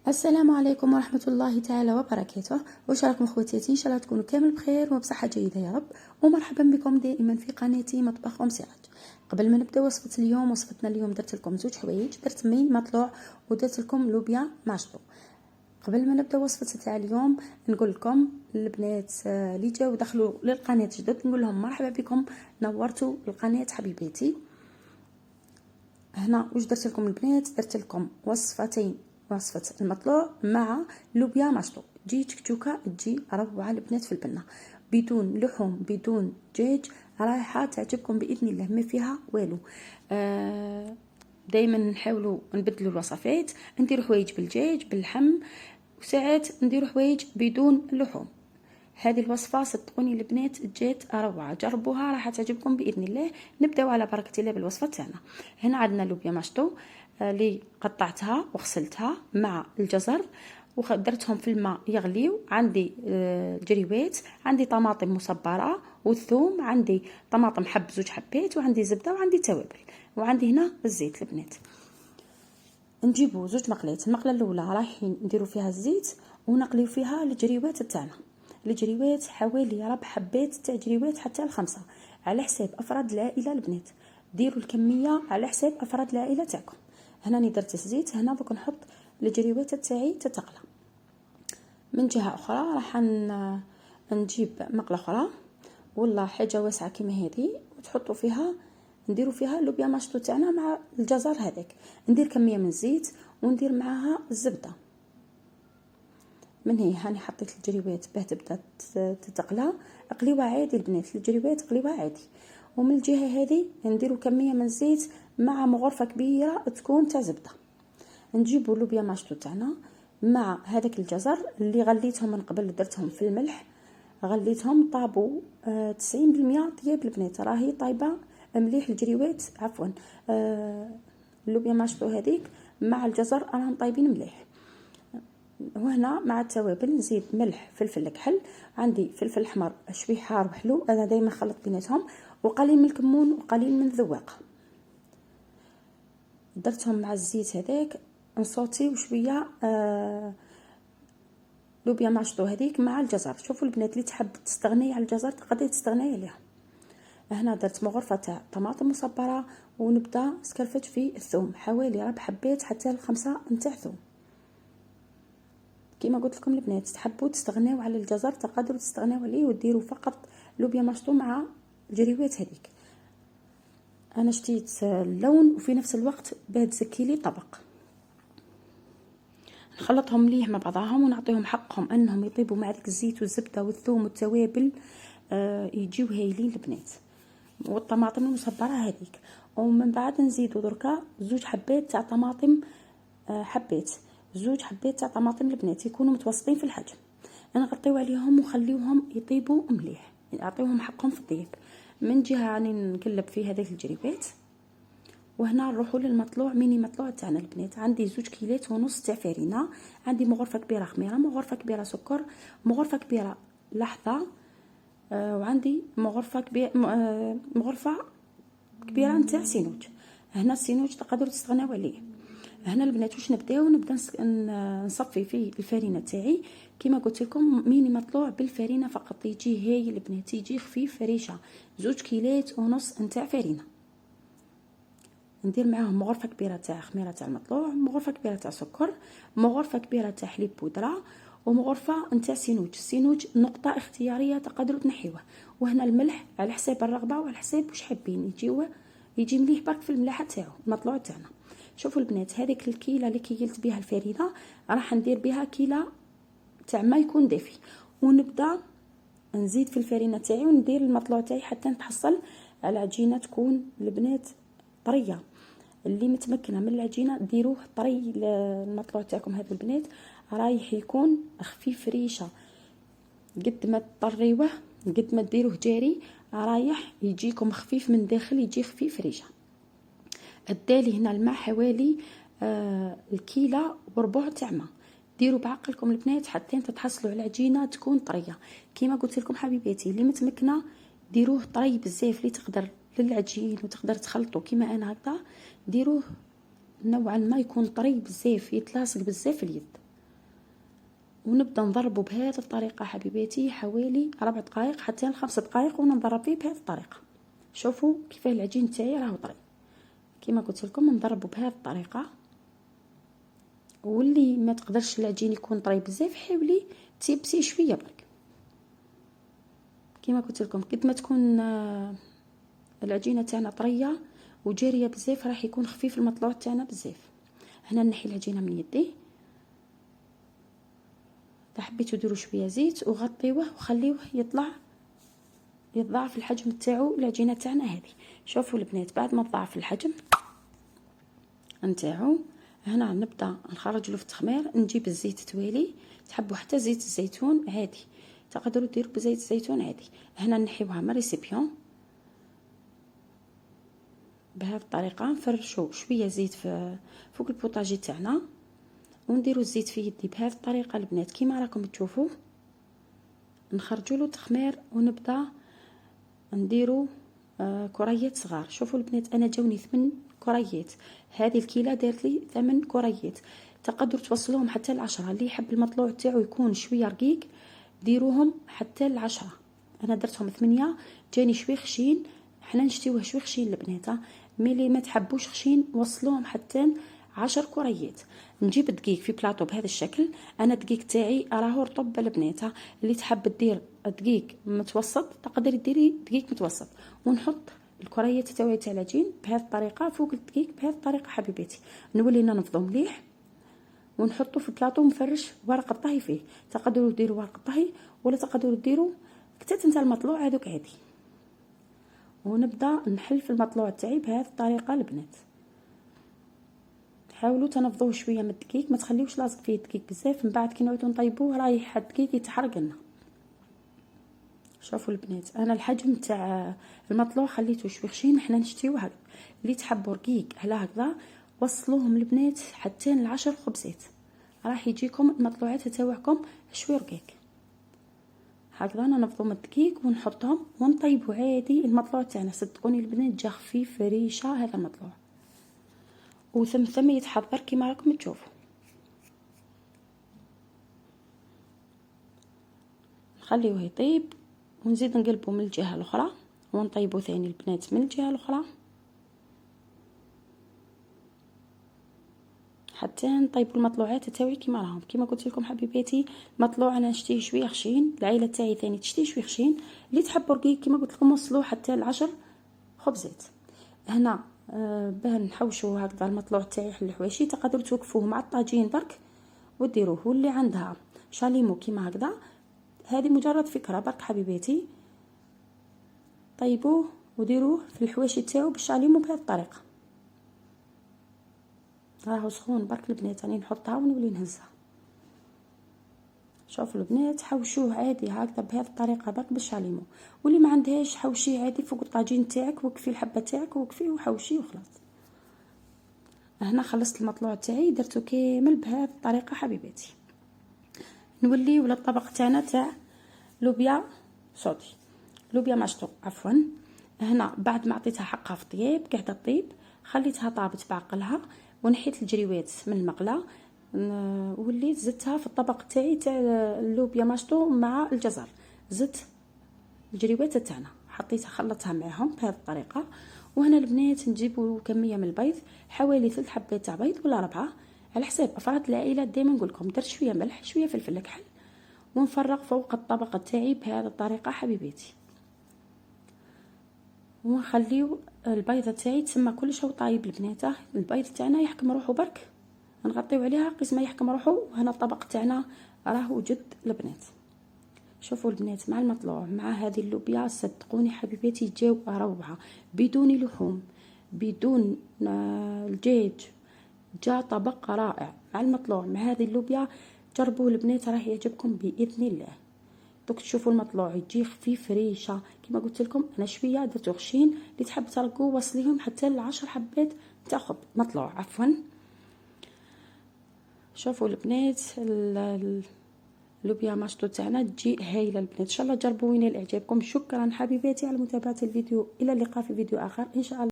السلام عليكم ورحمة الله تعالى وبركاته. واش راكم خواتاتي؟ ان شاء الله تكونوا كامل بخير وبصحة جيدة يا رب، ومرحبا بكم دائما في قناتي مطبخ سراج. قبل ما نبدا وصفة اليوم، وصفتنا اليوم درت لكم زوج حوايج، درت مين مطلوع ودرت لكم لوبيا مشطو. قبل ما نبدا وصفة تاع اليوم نقول لكم البنات اللي جاو دخلوا للقناة جدد نقول لهم مرحبا بكم، نورتوا القناة حبيباتي. هنا واش درت لكم البنات؟ درت لكم وصفتين، وصفة المطلوع مع لوبيا مشطو، تجي تكتوكه، تجي روعه البنات في البنه، بدون لحوم بدون دجاج، رايحه تعجبكم باذن الله، ما فيها والو. دائما نحاولوا نبدلوا الوصفات، نديروا حوايج بالدجاج باللحم، وساعات نديروا حوايج بدون لحوم. هذه الوصفه صدقوني البنات جات روعه، جربوها راح تعجبكم باذن الله. نبداو على بركه الله بالوصفه تاعنا. هنا عندنا لوبيا مشطو اللي قطعتها وغسلتها مع الجزر ودرتهم في الماء يغليو. عندي جريوات، عندي طماطم مصبره والثوم، عندي طماطم حب زوج حبات، وعندي زبده، وعندي توابل، وعندي هنا الزيت. البنات نجيبوا زوج مقلات، المقله الاولى رايحين نديروا فيها الزيت ونقليو فيها الجريوات تاعنا. الجريوات حوالي 4 حبات تاع جريوات حتى ل5 على حساب افراد العائله. البنات ديروا الكميه على حساب افراد العائله تاعكم. هنا راني درت الزيت، هنا دوك نحط الجريوات تاعي تتقلى. من جهه اخرى راح نجيب مقله اخرى والله حاجه واسعه كيما هذه، وتحطوا فيها نديروا فيها لوبيا مشطو تاعنا مع الجزر هذاك. ندير كميه من الزيت وندير معاها الزبده. من هي هاني حطيت الجريوات باه تبدا تتقلى. قليوها عادي البنات، الجريوات قليوها عادي. ومن الجهه هذه نديروا كميه من الزيت مع مغرفه كبيره تكون تاع زبده. نجيبوا لوبيا مشطو تاعنا مع هذاك الجزر اللي غليتهم من قبل، درتهم في الملح غليتهم طابوا 90% طياب البنات، راهي طايبه مليح الجريوات عفوا. اللوبيا مشطو هذيك مع الجزر راهم طايبين مليح. وهنا مع التوابل نزيد ملح فلفل كحل، عندي فلفل احمر شوي حار وحلو، انا دائما خلط بيناتهم، وقليل من الكمون وقليل من الذواق. درتهم مع الزيت هذاك نصوتي وشويه لوبيا مشطو هذيك مع الجزر. شوفوا البنات اللي تحب تستغني على الجزر تقدري تستغني عليها. هنا درت مغرفه تاع طماطم مصبره، ونبدا سكرفت في الثوم حوالي 4 حبات حتى ل5 نتاع ثوم. كما قلت لكم البنات تحبوا تستغناو على الجزر تقدروا تستغناو عليه وديروا فقط لوبيا مشطو مع الجريوات هذيك. انا شتيت اللون وفي نفس الوقت باه تزكي لي طبق. نخلطهم مليح مع بعضهم ونعطيهم حقهم انهم يطيبوا مع ديك الزيت والزبده والثوم والتوابل، يجيو هايلين البنات، والطماطم المصبره هذيك. ومن بعد نزيدوا دركا زوج حبات تاع طماطم، حبات زوج حبات تاع طماطم البنات يكونوا متوسطين في الحجم. نغطيو عليهم وخليوهم يطيبوا مليح، نعطيوهم حقهم في الطيب. من جهه راني نقلب في هذيك الجريبات. وهنا نروحوا للمطلوع، ميني مطلوع تاعنا البنات. عندي 2 كيلات ونص تاع فرينه، عندي مغرفه كبيره خميره، مغرفه كبيره سكر، مغرفه كبيره لحظه، وعندي مغرفه كبيره نتاع سينوج. هنا السينوج تقدروا تستغناو عليه. هنا البنات واش نبدا نصفي في الفرينه تاعي كما قلت لكم، ميني مطلوع بالفرينه فقط، يجي هاي البنات، يجي خفيف فريشه. 2 كيلات ونص نتاع فرينه. ندير معاهم مغرفه كبيره تاع خميره تاع المطلوع، مغرفه كبيره تاع سكر، مغرفه كبيره تاع حليب بودره، ومغرفه نتاع سينوج. السينوج نقطه اختياريه تقدروا تنحيوه. وهنا الملح على حساب الرغبه وعلى حساب واش حابين، يجي مليح برك في الملاحه تاعو المطلوع تاعنا. شوفوا البنات هذيك الكيله اللي كيلت بها الفرينه راح ندير بها كيله تاع ما يكون دافي، ونبدا نزيد في الفرينه تاعي وندير المطلوع تاعي حتى نتحصل على عجينه تكون البنات طريه. اللي متمكنه من العجينه ديروه طري. المطلوع تاعكم هذا البنات رايح يكون خفيف ريشه، قد ما تطريوه قد ما ديروه جاري رايح يجيكم خفيف من داخل، يجي خفيف ريشه. الدالي هنا الماء حوالي الكيلة وربع تاع ماء. ديروا بعقلكم البنات حتى تتحصلوا على العجينه تكون طريه. كما قلت لكم حبيباتي اللي متمكنه ديروه طري بزاف، اللي تقدر للعجين وتقدر تخلطوا كيما انا هكذا، ديروه نوعا ما يكون طري بزاف، يتلاصق بزاف في اليد. ونبدا نضربه بهذه الطريقه حبيباتي حوالي 4 دقائق حتى 5 دقائق، وانا نضرب فيه بهذه الطريقه. شوفوا كيفاه العجين تاعي راهو طري. كما قلت لكم نضربه بهذه الطريقه، واللي ما تقدرش العجين يكون طري بزاف حاولي تيبسي شويه برك. كما قلت لكم قد ما تكون العجينه تاعنا طريه وجاريه بزاف راح يكون خفيف المطلوع تاعنا بزاف. هنا نحي العجينه من يدي، اذا حبيتوا ديروا شويه زيت وغطيوه وخليوه يتضاعف الحجم تاعو. العجينه تاعنا هذه شوفوا البنات بعد ما تضاعف الحجم نتاعو، هنا نبدا نخرج له في التخمير. نجيب الزيت توالي، تحبوا حتى زيت الزيتون عادي، تقدروا ديروا بزيت الزيتون عادي. هنا نحيوها من ريسيبيون بهذه الطريقه. نفرشوا شويه زيت فوق البوطاجي تاعنا، ونديروا الزيت في يدي بهذه الطريقه البنات كيما راكم تشوفوا. نخرجوا له تخمير ونبدا نديروا كريات صغار. شوفوا البنات انا جاوني 8 كريات، هذه الكيله دارت لي 8 كريات. تقدروا توصلوهم حتى ل10. اللي يحب المطلوع تاعو يكون شويه رقيق ديروهم حتى ل10. انا درتهم 8 جاني شوي خشين. حنا نشتيوه شوي خشين البنات، ملي ما تحبوش خشين وصلوهم حتى 10 كريات. نجيب الدقيق في بلاطو بهذا الشكل. انا الدقيق تاعي راهو رطب البنات، اللي تحب دير دقيق متوسط تقدري ديري دقيق متوسط. ونحط الكريات تاعي تاع العجين بهذه الطريقه فوق الدقيق بهذه الطريقه حبيباتي. نولي ننفضو مليح ونحطو في بلاطو مفرش ورق الطهي فيه. تقدروا ديروا ورق الطهي ولا تقدروا ديروا كتات نتاع المطلوع هذوك عادي. ونبدا نحل في المطلوع تاعي بهذه الطريقه البنات. حاولوا تنفضوه شويه من الدقيق، ما تخليوش لازق فيه الدقيق بزاف، من بعد كي نعودو نطيبوه رايح الدقيق يتحرق لنا. شوفوا البنات انا الحجم تاع المطلوع خليته شوي خشين. حنا نشتيوه هكذا، اللي تحبوا رقيق على هكذا وصلوهم البنات حتى ل10 خبزات راح يجيكم المطلوعات تاعكم شوي رقيق هكذا. ننفضوا من الدقيق ونحطهم ونطيبوا عادي المطلوع تاعنا. صدقوني البنات جا خفيف ريشه هذا المطلوع، وثم يتحضر كما راكم تشوفوا. نخليوه يطيب ونزيد نقلبه من الجهه الاخرى ونطيبه ثاني البنات من الجهه الاخرى حتى نطيبوا المطلوعات تاوعي كما راهم. كما قلت لكم حبيباتي المطلوع انا نشتيه شويه خشين، العائله تاعي ثاني تشتيه شويه خشين. اللي تحبوا رقيق كما قلت لكم وصلوه حتى ل10 خبزات. هنا باه نحوشوا هكذا المطلوع تاعي الحواشي تقدروا توقفوه مع الطاجين برك وديروه. واللي عندها شاليمو كيما هكذا هذه مجرد فكره برك حبيباتي، طيبوه وديروه في الحواشي تاعو بالشاليمو بهذه الطريقه. راهو سخون برك البنات، راني نحطها ونولي نهزها. شوفوا البنات حوشوه عادي هكذا بهذه الطريقه برك بالشاليمو. واللي ما عندهاش حوشيه عادي فوق الطاجين تاعك، وقفي الحبه تاعك وقفيه وحوشيه وخلاص. هنا خلصت المطلوع تاعي درتو كامل بهذه الطريقه حبيباتي. نولي ولا الطبق تاعنا تاع لوبيا صوتي، لوبيا ماشطو عفوا. هنا بعد ما عطيتها حقها في الطياب قاعده طيب خليتها طابت بعقلها ونحيت الجريوات من المقله. وليت زدتها في الطبق تاعي تاع اللوبيا ماشطو مع الجزر. زدت الجريوات تاعنا حطيتها خلطتها معهم بهذه الطريقه. وهنا البنات نجيبوا كميه من البيض، حوالي 3 حبات تاع بيض ولا 4 على حساب افراد العائله. دائما نقول لكم درت شويه ملح شويه فلفل كحل ونفرغ فوق الطبق تاعي بهذه الطريقه حبيباتي. ونخليو البيضه تاعي تسمى كلش طايب البنات. البيض تاعنا يحكم روحو برك نغطيو عليها قسمه يحكم روحو. وهنا الطبق تاعنا راهو جد البنات. شوفوا البنات مع المطلوع مع هذه اللوبيا صدقوني حبيباتي جاو روعه بدون لحوم بدون الدجاج، جاء طبق رائع مع المطلوع مع هذه اللوبيا. جربوه البنات راح يعجبكم باذن الله. دوك تشوفوا المطلوع يجي خفيف ريشه كما قلت لكم. انا شويه درتو خشين، اللي تحب ترقوا وصليهم حتى ل10 حبات تاع مطلوع عفوا. شوفوا البنات اللوبيا ماشطو تاعنا تجي هايله البنات. ان شاء الله جربوا وين اعجابكم. شكرا حبيباتي على متابعه الفيديو، الى اللقاء في فيديو اخر ان شاء الله.